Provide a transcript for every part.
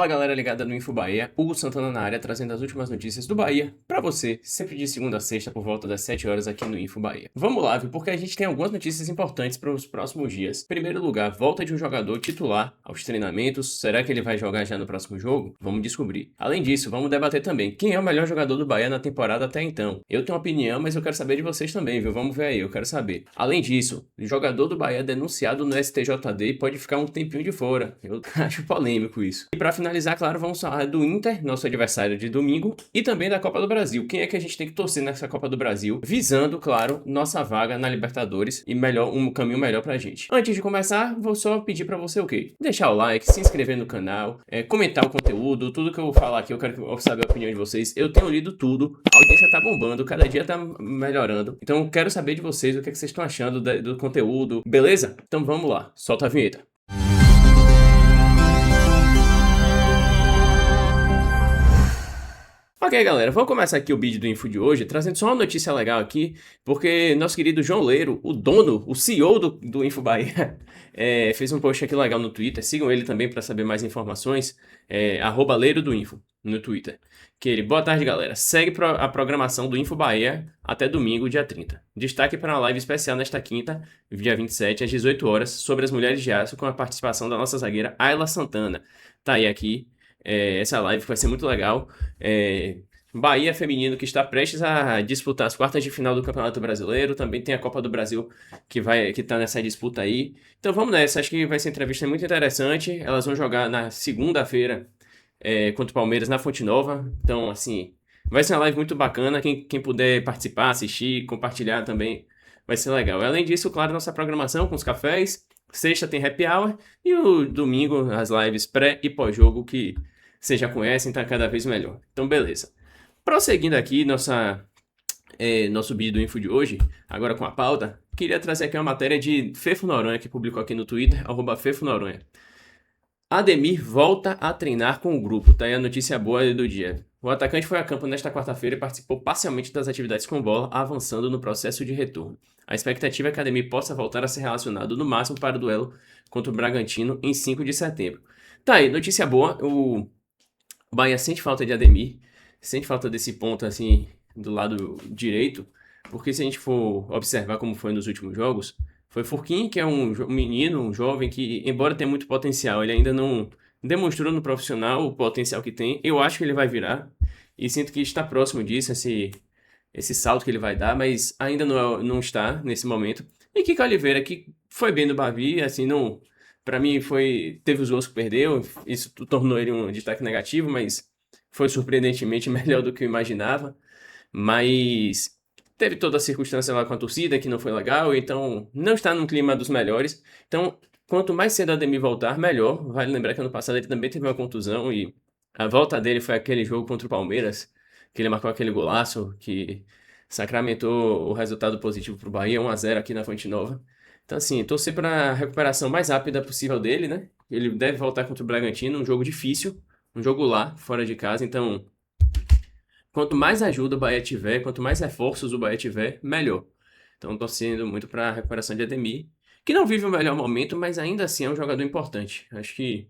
Fala galera ligada no Info Bahia, Hugo Santana na área trazendo as últimas notícias do Bahia pra você, sempre de segunda a sexta por volta das 7 horas aqui no Info Bahia. Vamos lá, viu? Porque a gente tem algumas notícias importantes para os próximos dias. Em primeiro lugar, volta de um jogador titular aos treinamentos. Será que ele vai jogar já no próximo jogo? Vamos descobrir. Além disso, vamos debater também quem é o melhor jogador do Bahia na temporada até então. Eu tenho uma opinião, mas eu quero saber de vocês também, viu? Vamos ver aí, eu quero saber. Além disso, o jogador do Bahia denunciado no STJD e pode ficar um tempinho de fora. Eu acho polêmico isso. E para finalizar, claro, vamos falar do Inter, nosso adversário de domingo, e também da Copa do Brasil. Quem é que a gente tem que torcer nessa Copa do Brasil, visando, claro, nossa vaga na Libertadores e um caminho melhor pra gente. Antes de começar, vou só pedir pra você o quê? Deixar o like, se inscrever no canal, comentar o conteúdo, tudo que eu vou falar aqui, eu quero saber a opinião de vocês. Eu tenho lido tudo, a audiência tá bombando, cada dia tá melhorando. Então eu quero saber de vocês o que é que vocês estão achando do conteúdo, beleza? Então vamos lá, solta a vinheta. Ok, galera, vamos começar aqui o vídeo do Info de hoje, trazendo só uma notícia legal aqui, porque nosso querido João Leiro, o dono, o CEO do Info Bahia, fez um post aqui legal no Twitter. Sigam ele também para saber mais informações, @leirodoinfo no Twitter. Boa tarde, galera, segue a programação do Info Bahia até domingo, dia 30. Destaque para uma live especial nesta quinta, dia 27, às 18 horas, sobre as mulheres de aço, com a participação da nossa zagueira Ayla Santana. Tá aí aqui. Essa live vai ser muito legal. Bahia feminino que está prestes a disputar as quartas de final do Campeonato Brasileiro. Também tem a Copa do Brasil que tá nessa disputa aí. Então vamos nessa, acho que vai ser uma entrevista muito interessante. Elas vão jogar na segunda-feira contra o Palmeiras na Fonte Nova. Então, assim, vai ser uma live muito bacana. Quem puder participar, assistir, compartilhar também, vai ser legal. Além disso, claro, nossa programação com os cafés. Sexta tem happy hour e o domingo as lives pré e pós-jogo que vocês já conhecem, tá cada vez melhor. Então, beleza. Prosseguindo aqui nosso vídeo do Info de hoje, agora com a pauta, queria trazer aqui uma matéria de Fefo Noronha, que publicou aqui no Twitter, @Fefo Noronha. Ademir volta a treinar com o grupo, tá aí a notícia boa do dia. O atacante foi a campo nesta quarta-feira e participou parcialmente das atividades com bola, avançando no processo de retorno. A expectativa é que Ademir possa voltar a ser relacionado no máximo para o duelo contra o Bragantino em 5 de setembro. Tá aí, notícia boa, o Bahia sente falta de Ademir, sente falta desse ponto assim do lado direito, porque se a gente for observar como foi nos últimos jogos, foi Furquim, que é um menino, um jovem que, embora tenha muito potencial, ele ainda não demonstrou no profissional o potencial que tem. Eu acho que ele vai virar e sinto que está próximo disso, esse salto que ele vai dar, mas ainda não está nesse momento. E Kiko Oliveira, que foi bem do Bavi, assim, não... Pra mim teve os gols que perdeu, isso tornou ele um destaque negativo, mas foi surpreendentemente melhor do que eu imaginava. Mas teve toda a circunstância lá com a torcida que não foi legal, então não está num clima dos melhores. Então, quanto mais cedo a Ademir voltar, melhor. Vale lembrar que ano passado ele também teve uma contusão e a volta dele foi aquele jogo contra o Palmeiras, que ele marcou aquele golaço que sacramentou o resultado positivo pro Bahia, 1-0 aqui na Fonte Nova. Então, assim, torcer para a recuperação mais rápida possível dele, né? Ele deve voltar contra o Bragantino, um jogo difícil, um jogo lá, fora de casa. Então, quanto mais ajuda o Bahia tiver, quanto mais reforços o Bahia tiver, melhor. Então, torcendo muito para a recuperação de Ademir, que não vive o melhor momento, mas ainda assim é um jogador importante. Acho que,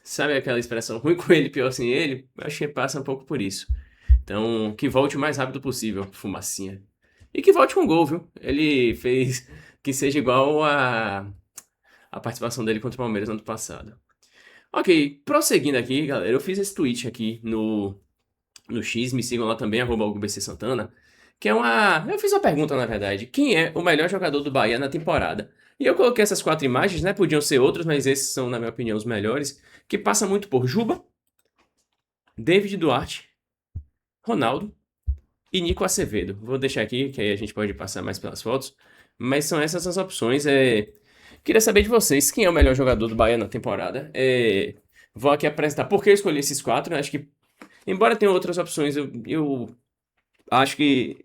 sabe aquela expressão, ruim com ele, pior sem ele? Acho que passa um pouco por isso. Então, que volte o mais rápido possível, fumacinha. E que volte com gol, viu? Ele fez que seja igual a participação dele contra o Palmeiras no ano passado. Ok, prosseguindo aqui, galera, eu fiz esse tweet aqui no X, me sigam lá também, @HugoBCSantana, que eu fiz uma pergunta, na verdade, quem é o melhor jogador do Bahia na temporada? E eu coloquei essas 4 imagens, né, podiam ser outros, mas esses são, na minha opinião, os melhores, que passa muito por Juba, David Duarte, Ronaldo, e Nico Acevedo. Vou deixar aqui, que aí a gente pode passar mais pelas fotos. Mas são essas as opções. Queria saber de vocês, quem é o melhor jogador do Bahia na temporada? Vou aqui apresentar por que eu escolhi esses 4. Acho que, embora tenha outras opções, eu acho que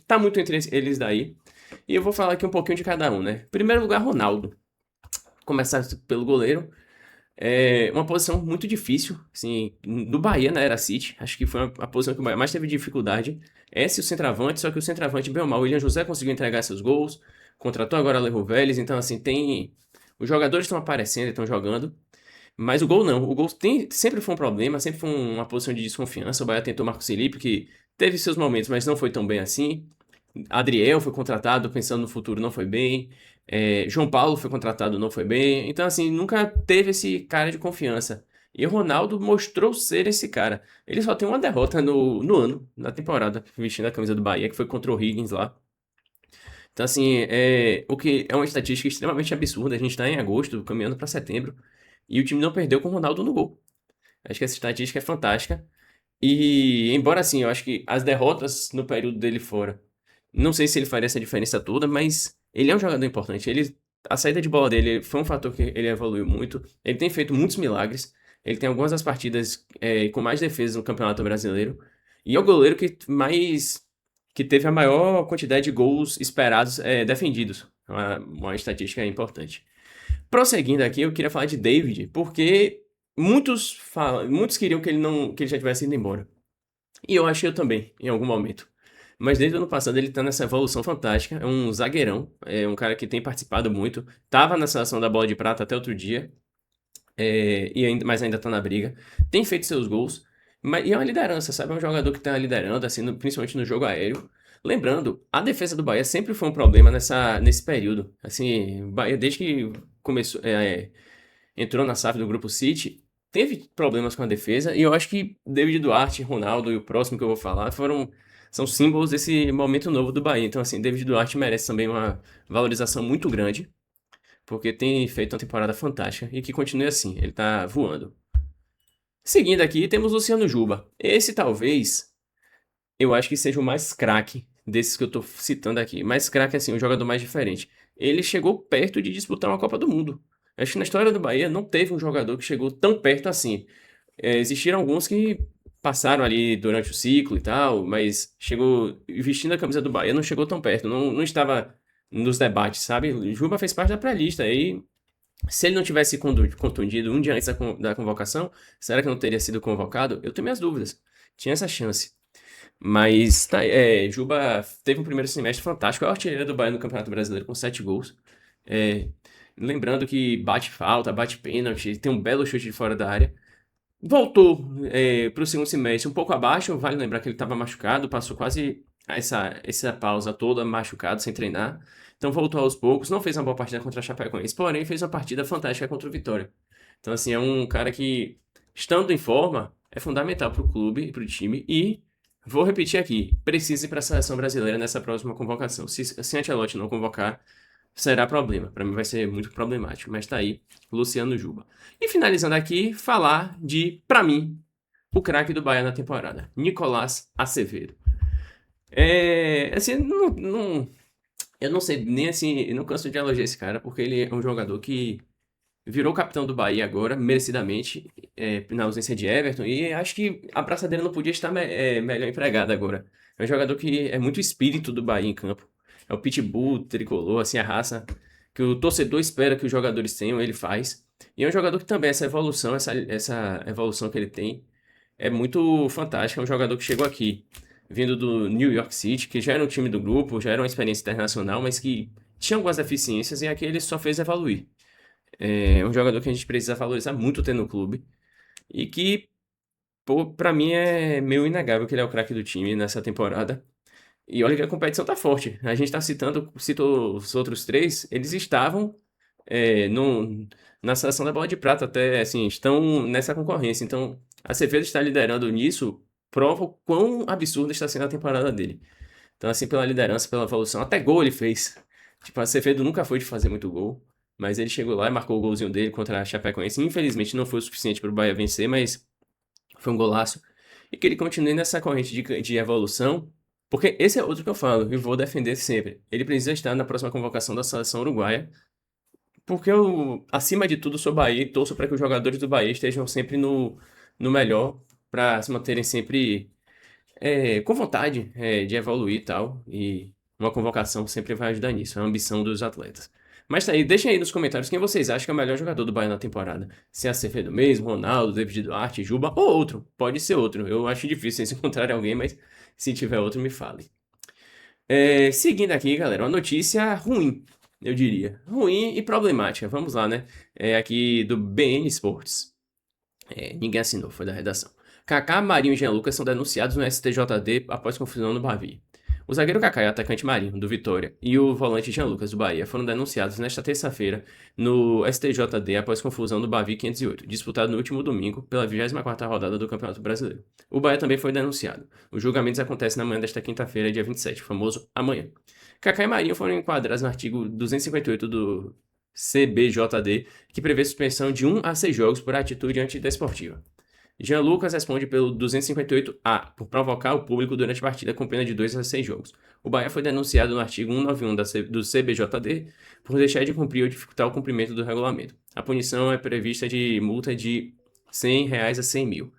tá muito entre eles daí. E eu vou falar aqui um pouquinho de cada um, né? Em primeiro lugar, Ronaldo. Começar pelo goleiro. Uma posição muito difícil, assim, do Bahia na Era City. Acho que foi a posição que o Bahia mais teve dificuldade. Esse e o centroavante, só que o centroavante, bem ou mal, o William José conseguiu entregar seus gols, contratou agora Alejo Vélez, então assim, os jogadores estão aparecendo, estão jogando. Mas o gol não. O gol sempre foi um problema, sempre foi uma posição de desconfiança. O Bahia tentou Marcos Felipe, que teve seus momentos, mas não foi tão bem assim. Adriel foi contratado pensando no futuro, não foi bem. João Paulo foi contratado, não foi bem. Então, assim, nunca teve esse cara de confiança. E o Ronaldo mostrou ser esse cara. Ele só tem uma derrota no ano, na temporada, vestindo a camisa do Bahia, que foi contra o Higgins lá. Então, assim, o que é uma estatística extremamente absurda. A gente tá em agosto, caminhando para setembro, e o time não perdeu com o Ronaldo no gol. Acho que essa estatística é fantástica. E, embora assim, eu acho que as derrotas no período dele fora, não sei se ele faria essa diferença toda, mas ele é um jogador importante. A saída de bola dele foi um fator que ele evoluiu muito. Ele tem feito muitos milagres. Ele tem algumas das partidas com mais defesas no Campeonato Brasileiro. E é o goleiro que teve a maior quantidade de gols esperados defendidos. Uma estatística importante. Prosseguindo aqui, eu queria falar de David, porque muitos queriam que ele já tivesse ido embora. E eu achei eu também, em algum momento. Mas desde o ano passado ele tá nessa evolução fantástica. É um zagueirão, é um cara que tem participado muito. Tava na seleção da Bola de Prata até outro dia, mas ainda tá na briga. Tem feito seus gols. E é uma liderança, sabe? É um jogador que tá liderando, assim, principalmente no jogo aéreo. Lembrando, a defesa do Bahia sempre foi um problema nesse período. Assim, o Bahia, desde que começou, entrou na SAF do Grupo City, teve problemas com a defesa, e eu acho que David Duarte, Ronaldo e o próximo que eu vou falar são símbolos desse momento novo do Bahia. Então, assim, David Duarte merece também uma valorização muito grande, porque tem feito uma temporada fantástica e que continue assim, ele tá voando. Seguindo aqui, temos Luciano Juba. Esse talvez eu acho que seja o mais craque desses que eu tô citando aqui. Mais craque, assim, o jogador mais diferente. Ele chegou perto de disputar uma Copa do Mundo. Acho que na história do Bahia não teve um jogador que chegou tão perto assim. Existiram alguns que passaram ali durante o ciclo e tal, mas chegou vestindo a camisa do Bahia, não chegou tão perto, não estava nos debates, sabe? O Juba fez parte da pré-lista e se ele não tivesse contundido um dia antes da convocação, será que não teria sido convocado? Eu tenho minhas dúvidas. Tinha essa chance. Mas Juba teve um primeiro semestre fantástico. É o artilheiro do Bahia no Campeonato Brasileiro com 7 gols. É, lembrando que bate falta, bate pênalti, tem um belo chute de fora da área. Voltou para o segundo semestre um pouco abaixo. Vale lembrar que ele estava machucado, passou quase essa pausa toda machucado, sem treinar. Então voltou aos poucos, não fez uma boa partida contra a Chapecoense, porém fez uma partida fantástica contra o Vitória. Então, assim, é um cara que, estando em forma, é fundamental para o clube e para o time. E vou repetir aqui: precisa ir para a seleção brasileira nessa próxima convocação. Se Ancelotti não convocar, será problema. Para mim vai ser muito problemático. Mas tá aí, Luciano Juba. E finalizando aqui, falar de, para mim, o craque do Bahia na temporada, Nicolás Acevedo. Assim, eu não sei nem assim, eu não canso de elogiar esse cara, porque ele é um jogador que virou capitão do Bahia agora, merecidamente, na ausência de Everton, e acho que a braçadeira não podia estar melhor empregada agora. É um jogador que é muito espírito do Bahia em campo. É o pitbull tricolor, assim, a raça que o torcedor espera que os jogadores tenham, ele faz. E é um jogador que também, essa evolução que ele tem, é muito fantástica. É um jogador que chegou aqui, vindo do New York City, que já era um time do grupo, já era uma experiência internacional, mas que tinha algumas deficiências e aqui ele só fez evoluir. É um jogador que a gente precisa valorizar muito ter no clube. E que, pô, pra mim é meio inegável que ele é o craque do time nessa temporada. E olha que a competição tá forte. A gente tá citou os outros três, eles estavam é, no, na seleção da Bola de Prata até, assim, estão nessa concorrência. Então, a Acevedo está liderando nisso, prova o quão absurda está sendo a temporada dele. Então, assim, pela liderança, pela evolução, até gol ele fez. Tipo, a Acevedo nunca foi de fazer muito gol, mas ele chegou lá e marcou o golzinho dele contra a Chapecoense. Infelizmente, não foi o suficiente para o Bahia vencer, mas foi um golaço. E que ele continue nessa corrente de evolução, porque esse é outro que eu falo e vou defender sempre. Ele precisa estar na próxima convocação da seleção uruguaia, porque eu, acima de tudo, sou Bahia e torço para que os jogadores do Bahia estejam sempre no melhor, para se manterem sempre com vontade de evoluir e tal. E uma convocação sempre vai ajudar nisso, é a ambição dos atletas. Mas tá aí, deixem aí nos comentários quem vocês acham que é o melhor jogador do Bahia na temporada. Se é Acevedo mesmo, Ronaldo, David Duarte, Juba ou outro. Pode ser outro. Eu acho difícil vocês encontrarem alguém, mas se tiver outro, me fale. Seguindo aqui, galera, uma notícia ruim. eu diria. Ruim e problemática. Vamos lá, né? É aqui do BN Sports. Ninguém assinou, foi da redação. Kaká, Marinho e Jean Lucas são denunciados no STJD após confusão no Bavi. O zagueiro Kaká e o atacante Marinho, do Vitória, e o volante Jean Lucas, do Bahia, foram denunciados nesta terça-feira no STJD após confusão do Bavi 508, disputado no último domingo pela 24ª rodada do Campeonato Brasileiro. O Bahia também foi denunciado. Os julgamentos acontecem na manhã desta quinta-feira, dia 27, o famoso amanhã. Kaká e Marinho foram enquadrados no artigo 258 do CBJD, que prevê suspensão de 1 a 6 jogos por atitude antidesportiva. Jean Lucas responde pelo 258-A, por provocar o público durante a partida com pena de 2 a 6 jogos. O Bahia foi denunciado no artigo 191 do CBJD por deixar de cumprir ou dificultar o cumprimento do regulamento. A punição é prevista de multa de R$ 100 a R$ 100 mil.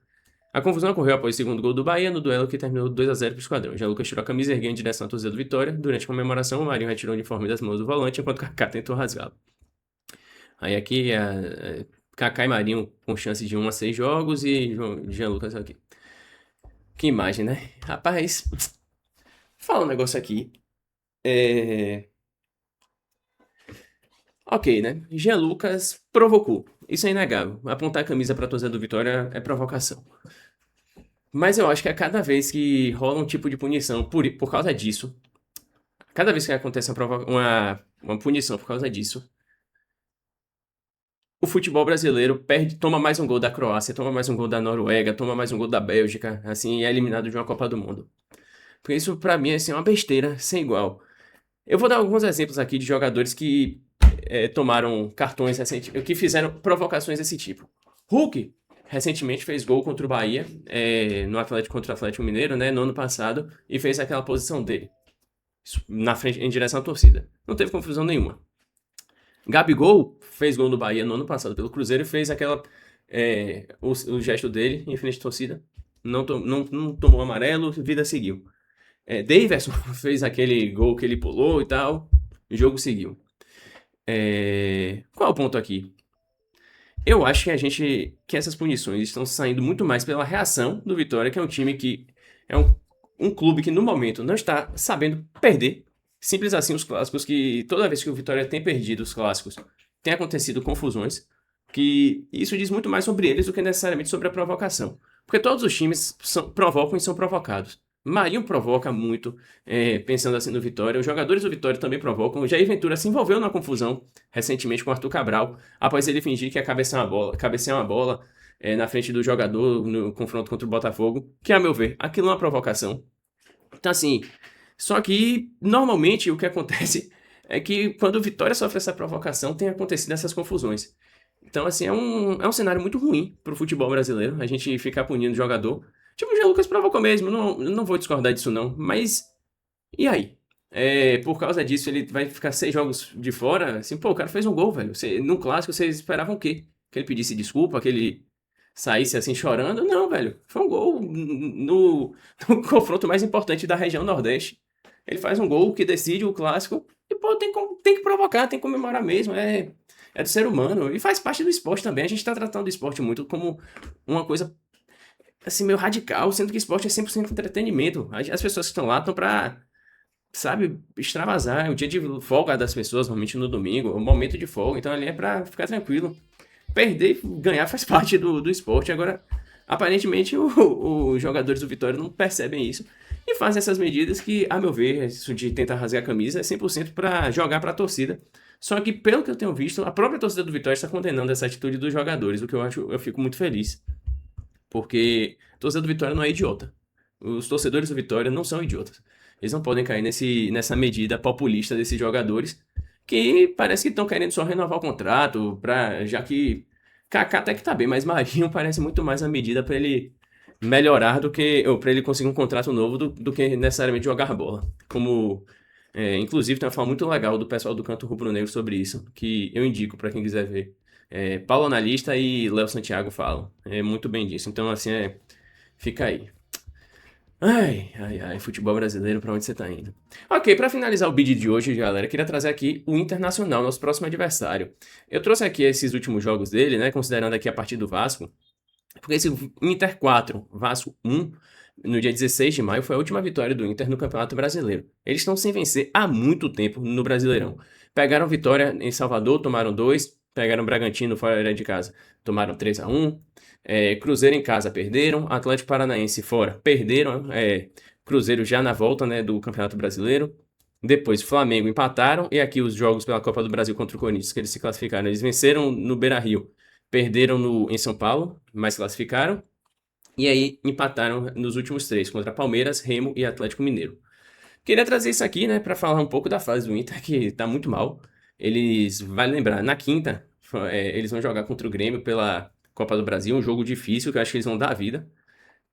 A confusão ocorreu após o segundo gol do Bahia no duelo que terminou 2 a 0 para o esquadrão. Jean Lucas tirou a camisa e ergueu em direção à torcida do Vitória. Durante a comemoração, o Marinho retirou o uniforme das mãos do volante, enquanto Kaká tentou rasgá-lo. Aí aqui Kaká e Marinho com chance de 1 a 6 jogos e Jean Lucas aqui. Que imagem, né? Rapaz, fala um negócio aqui. Ok, né? Jean Lucas provocou. Isso é inegável. Apontar a camisa pra torcida do Vitória é provocação. Mas eu acho que a cada vez que rola um tipo de punição por causa disso, cada vez que acontece uma punição por causa disso, o futebol brasileiro toma mais um gol da Croácia, toma mais um gol da Noruega, toma mais um gol da Bélgica, assim, é eliminado de uma Copa do Mundo. Porque isso, pra mim, assim, é uma besteira sem igual. Eu vou dar alguns exemplos aqui de jogadores que tomaram cartões recentemente, que fizeram provocações desse tipo. Hulk, recentemente, fez gol contra o Bahia, no Atlético contra o Atlético Mineiro, né, no ano passado, e fez aquela posição dele, na frente, em direção à torcida. Não teve confusão nenhuma. Gabigol fez gol no Bahia no ano passado pelo Cruzeiro e fez o gesto dele em frente à torcida. Não tomou amarelo, vida seguiu. Daverson fez aquele gol que ele pulou e tal, o jogo seguiu. Qual é o ponto aqui? Eu acho que essas punições estão saindo muito mais pela reação do Vitória, que é um time que é um clube que no momento não está sabendo perder. Simples assim os clássicos, que toda vez que o Vitória tem perdido os clássicos, tem acontecido confusões, que isso diz muito mais sobre eles do que necessariamente sobre a provocação. Porque todos os times provocam e são provocados. Marinho provoca muito, pensando assim no Vitória. Os jogadores do Vitória também provocam. O Jair Ventura se envolveu numa confusão recentemente com o Arthur Cabral, após ele fingir que ia cabecear uma bola na frente do jogador no confronto contra o Botafogo, que, a meu ver, aquilo é uma provocação. Então, assim, só que, normalmente, o que acontece é que quando o Vitória sofre essa provocação, tem acontecido essas confusões. Então, assim, é um cenário muito ruim pro futebol brasileiro, a gente ficar punindo o jogador. Tipo, o Jean Lucas provocou mesmo, não vou discordar disso não, mas e aí? Por causa disso, ele vai ficar 6 jogos de fora? Assim, pô, o cara fez um gol, velho. No clássico, vocês esperavam o quê? Que ele pedisse desculpa, que ele saísse assim chorando? Não, velho. Foi um gol no confronto mais importante da região Nordeste. Ele faz um gol que decide o clássico e, pô, tem que provocar, tem que comemorar mesmo. É do ser humano e faz parte do esporte também. A gente tá tratando do esporte muito como uma coisa, assim, meio radical, sendo que esporte é 100% entretenimento. As pessoas que estão lá estão pra, sabe, extravasar. É o dia de folga das pessoas, normalmente no domingo, o momento de folga. Então ali é pra ficar tranquilo. Perder e ganhar faz parte do esporte. Agora, aparentemente, os jogadores do Vitória não percebem isso e fazem essas medidas que, a meu ver, isso de tentar rasgar a camisa é 100% para jogar para a torcida. Só que, pelo que eu tenho visto, a própria torcida do Vitória está condenando essa atitude dos jogadores, o que eu fico muito feliz. Porque a torcida do Vitória não é idiota. Os torcedores do Vitória não são idiotas. Eles não podem cair nessa medida populista desses jogadores que parece que estão querendo só renovar o contrato, já que Kaká até que tá bem, mas Marinho parece muito mais a medida para ele melhorar ou para ele conseguir um contrato novo do que necessariamente jogar bola. Inclusive tem uma fala muito legal do pessoal do Canto Rubro Negro sobre isso, que eu indico para quem quiser ver. Paulo Analista e Léo Santiago falam. É muito bem disso. Então, assim, fica aí. Ai, futebol brasileiro, pra onde você tá indo? Ok, pra finalizar o vídeo de hoje, galera, queria trazer aqui o Internacional, nosso próximo adversário. Eu trouxe aqui esses últimos jogos dele, né, considerando aqui a partida do Vasco. Porque esse Inter 4, Vasco 1, no dia 16 de maio, foi a última vitória do Inter no Campeonato Brasileiro. Eles estão sem vencer há muito tempo no Brasileirão. Pegaram vitória em Salvador, tomaram 2. Pegaram Bragantino fora de casa, tomaram 3-1. Cruzeiro em casa, perderam. Atlético Paranaense fora, perderam. Cruzeiro já na volta, né, do Campeonato Brasileiro. Depois, Flamengo empataram. E aqui os jogos pela Copa do Brasil contra o Corinthians, que eles se classificaram. Eles venceram no Beira-Rio. Perderam em São Paulo, mas classificaram. E aí empataram nos últimos 3, contra Palmeiras, Remo e Atlético Mineiro. Queria trazer isso aqui, né, para falar um pouco da fase do Inter, que tá muito mal. Eles, vai lembrar, na quinta, eles vão jogar contra o Grêmio pela Copa do Brasil, um jogo difícil, que eu acho que eles vão dar a vida,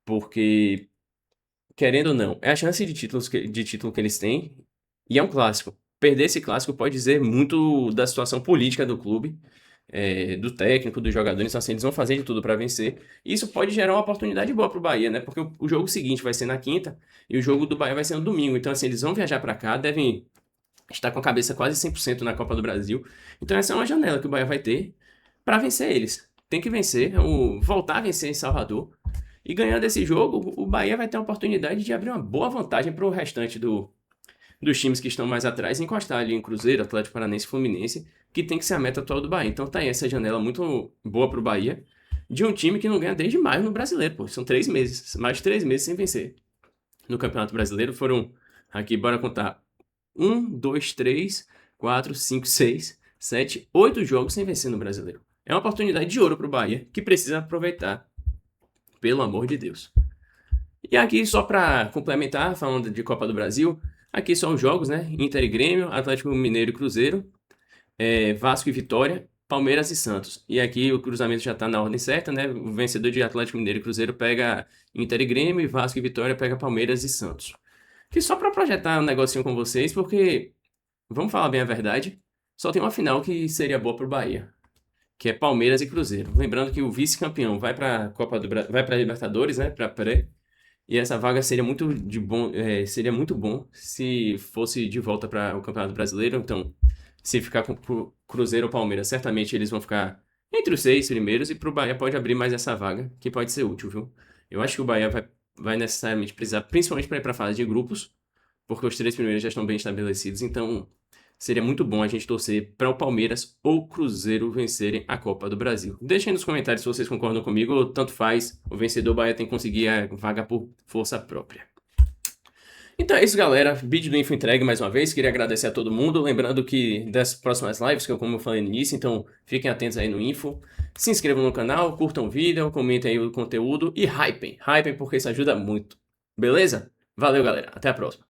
porque, querendo ou não, é a chance de título que eles têm, e é um clássico. Perder esse clássico pode dizer muito da situação política do clube, do técnico, dos jogadores, então assim, eles vão fazer de tudo para vencer. E isso pode gerar uma oportunidade boa pro Bahia, né? Porque o jogo seguinte vai ser na quinta e o jogo do Bahia vai ser no domingo. Então assim, eles vão viajar para cá, devem estar com a cabeça quase 100% na Copa do Brasil. Então essa é uma janela que o Bahia vai ter para vencer eles. Tem que vencer, voltar a vencer em Salvador. E ganhando esse jogo, o Bahia vai ter a oportunidade de abrir uma boa vantagem para o restante dos times que estão mais atrás, encostar ali em Cruzeiro, Atlético Paranaense e Fluminense, que tem que ser a meta atual do Bahia. Então tá aí essa janela muito boa pro Bahia, de um time que não ganha desde maio no Brasileiro, pô. São 3 meses, mais de 3 meses sem vencer. No Campeonato Brasileiro foram, aqui, bora contar, 1, 2, 3, 4, 5, 6, 7, 8 jogos sem vencer no Brasileiro. É uma oportunidade de ouro pro Bahia, que precisa aproveitar, pelo amor de Deus. E aqui, só para complementar, falando de Copa do Brasil, aqui são os jogos, né? Inter e Grêmio, Atlético Mineiro e Cruzeiro, Vasco e Vitória, Palmeiras e Santos. E aqui o cruzamento já está na ordem certa, né? O vencedor de Atlético Mineiro e Cruzeiro pega Inter e Grêmio, e Vasco e Vitória pega Palmeiras e Santos. Que só para projetar um negocinho com vocês, porque, vamos falar bem a verdade, só tem uma final que seria boa pro Bahia, que é Palmeiras e Cruzeiro. Lembrando que o vice-campeão vai para vai para Libertadores, né? Para pré. E essa vaga seria muito bom se fosse de volta para o Campeonato Brasileiro. Então, se ficar com o Cruzeiro ou Palmeiras, certamente eles vão ficar entre os 6 primeiros e para o Bahia pode abrir mais essa vaga, que pode ser útil, viu? Eu acho que o Bahia vai necessariamente precisar, principalmente para ir para a fase de grupos, porque os 3 primeiros já estão bem estabelecidos. Então, seria muito bom a gente torcer para o Palmeiras ou o Cruzeiro vencerem a Copa do Brasil. Deixem nos comentários se vocês concordam comigo ou tanto faz. O vencedor Bahia tem que conseguir a vaga por força própria. Então é isso, galera. Vídeo do Info entregue mais uma vez. Queria agradecer a todo mundo. Lembrando que das próximas lives, que eu como eu falei no início, então fiquem atentos aí no Info. Se inscrevam no canal, curtam o vídeo, comentem aí o conteúdo e hypem. Hypem porque isso ajuda muito. Beleza? Valeu, galera. Até a próxima.